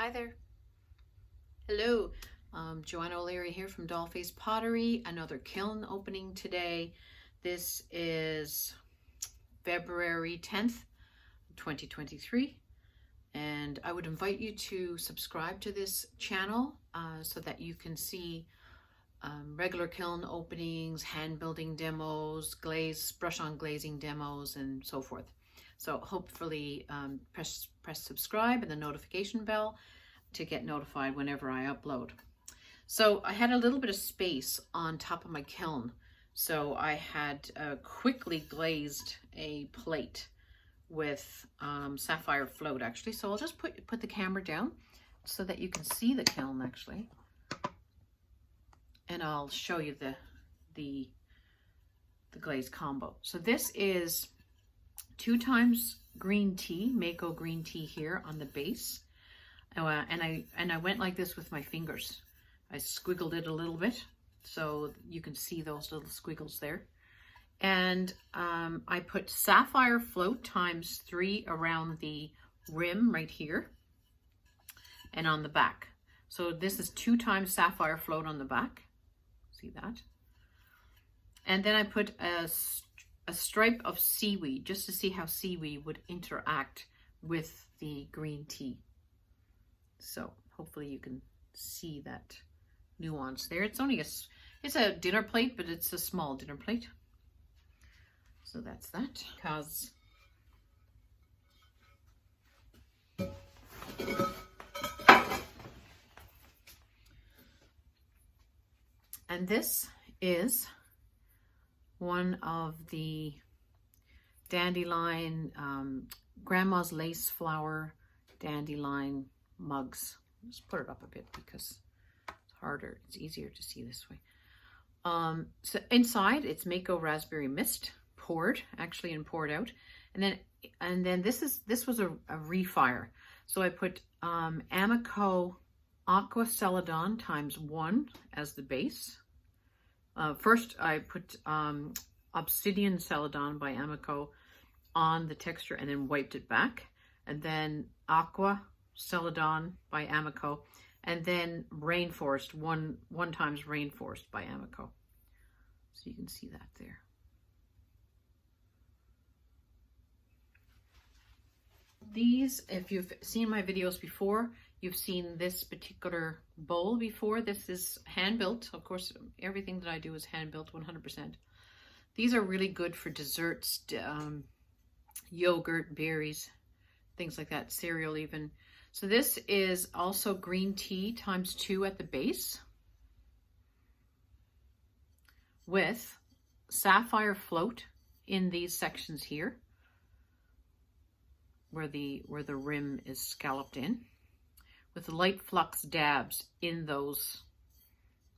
Hi there. Hello. Joanna O'Leary here from Dollface Pottery. Another kiln opening today. This is February 10th, 2023. And I would invite you to subscribe to this channel so that you can see regular kiln openings, hand building demos, brush-on glazing demos, and so forth. So hopefully press subscribe and the notification bell to get notified whenever I upload. So I had a little bit of space on top of my kiln. So I had quickly glazed a plate with sapphire float actually. So I'll just put the camera down so that you can see the kiln actually. And I'll show you the glaze combo. So this is 2 times green tea, Mayco green tea here on the base. And I went like this with my fingers. I squiggled it a little bit so you can see those little squiggles there. And I put sapphire float times 3 around the rim right here and on the back. So this is 2 times sapphire float on the back. See that? And then I put a stripe of seaweed just to see how seaweed would interact with the green tea. So hopefully you can see that nuance there. It's a dinner plate, but it's a small dinner plate. So that's that. Because and this is one of the dandelion, grandma's lace flower dandelion mugs. Just put it up a bit because it's harder. It's easier to see this way. So inside it's Mayco raspberry mist, poured actually and poured out, and then this was a refire. So I put Amaco Aqua Celadon times 1 as the base. First I put Obsidian Celadon by Amaco on the texture and then wiped it back, and then Aqua Celadon by Amaco, and then Rainforest, one times Rainforest by Amaco. So you can see that there. These, if you've seen my videos before, you've seen this particular bowl before. This is hand built. Of course, everything that I do is hand built 100%. These are really good for desserts, yogurt, berries, things like that, cereal even. So this is also green tea times 2 at the base with sapphire float in these sections here where the rim is scalloped in, with light flux dabs in those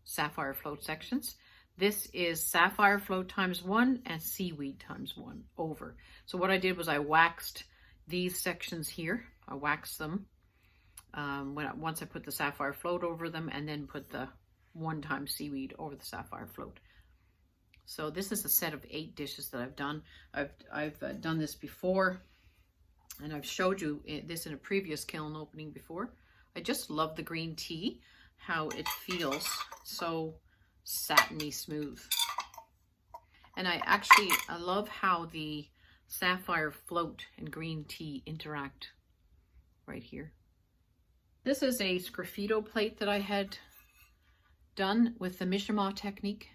sapphire float sections. This is sapphire float times 1 and seaweed times 1 over. So what I did was I waxed these sections here. I waxed them once I put the sapphire float over them, and then put the 1 times seaweed over the sapphire float. So this is a set of 8 dishes that I've done. I've done this before, and I've showed you this in a previous kiln opening before. I just love the green tea, how it feels so satiny smooth. And I love how the sapphire float and green tea interact right here. This is a sgraffito plate that I had done with the Mishima technique.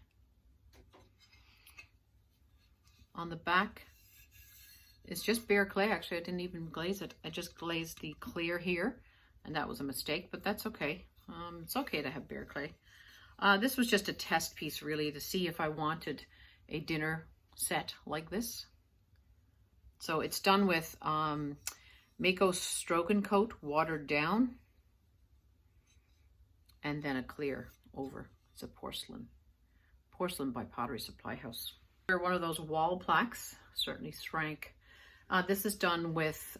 On the back is just bare clay. Actually, I didn't even glaze it. I just glazed the clear here, and that was a mistake, but that's okay. It's okay to have bare clay. This was just a test piece really to see if I wanted a dinner set like this. So it's done with Mayco Stroke and Coat, watered down, and then a clear over. It's a porcelain by Pottery Supply House. One of those wall plaques, certainly shrank. This is done with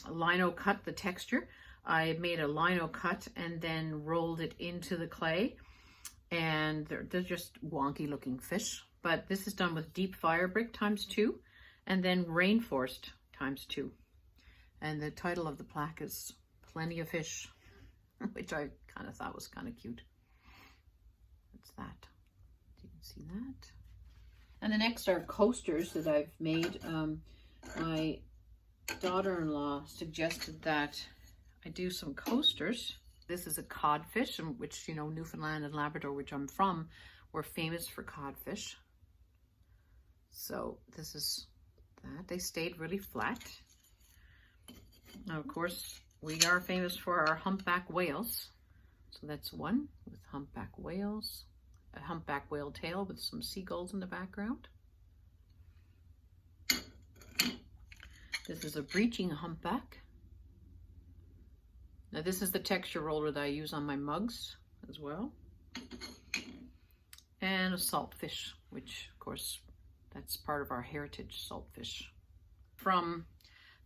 lino cut, the texture. I made a lino cut and then rolled it into the clay, and they're just wonky looking fish. But this is done with deep fire brick times 2, and then Rainforest times 2. And the title of the plaque is Plenty of Fish. which I kind of thought was kind of cute. That's that. You can see that. And the next are coasters that I've made. My daughter-in-law suggested that I do some coasters. This is a codfish, which, you know, Newfoundland and Labrador, which I'm from, we're famous for codfish. So this is that. They stayed really flat. Now, of course, we are famous for our humpback whales. So that's one with humpback whales, a humpback whale tail with some seagulls in the background. This is a breaching humpback. Now this is the texture roller that I use on my mugs as well. And a saltfish, which of course, that's part of our heritage, saltfish. From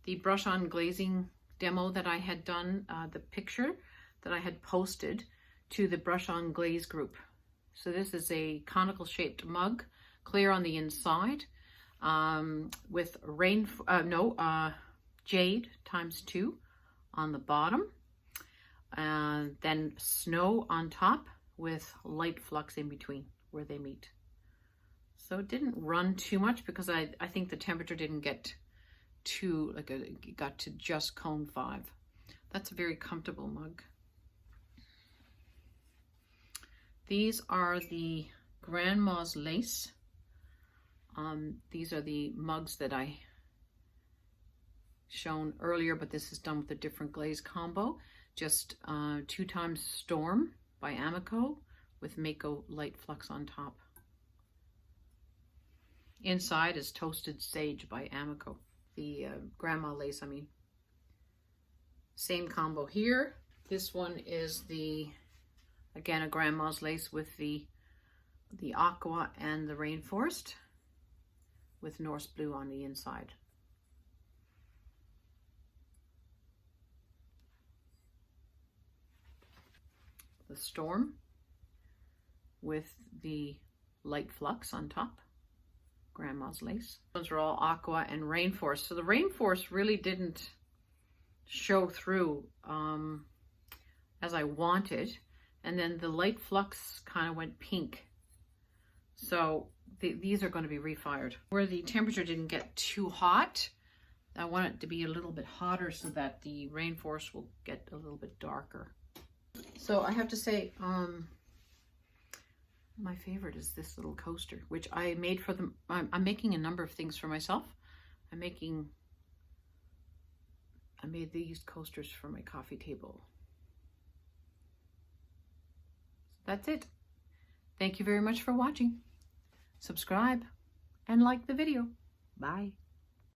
the brush on glazing demo that I had done, the picture that I had posted to the brush on glaze group. So this is a conical shaped mug, clear on the inside, with jade ×2 on the bottom, and then snow on top with light flux in between where they meet. So it didn't run too much because I think the temperature didn't get too, it got to just cone 5. That's a very comfortable mug. These are the Grandma's Lace. These are the mugs that I shown earlier, but this is done with a different glaze combo. Just 2 times Storm by Amaco with Mayco light flux on top. Inside is Toasted Sage by Amaco. The Grandma Lace, I mean. Same combo here. This one is again, a Grandma's Lace with the Aqua and the Rainforest with Norse Blue on the inside. The Storm with the light flux on top, Grandma's Lace. Those are all Aqua and Rainforest. So the Rainforest really didn't show through as I wanted. And then the light flux kind of went pink. So these are going to be refired. Where the temperature didn't get too hot, I want it to be a little bit hotter so that the Rainforest will get a little bit darker. So I have to say, my favorite is this little coaster, which I made for them. I'm making a number of things for myself. I made these coasters for my coffee table. That's it. Thank you very much for watching. Subscribe and like the video. Bye.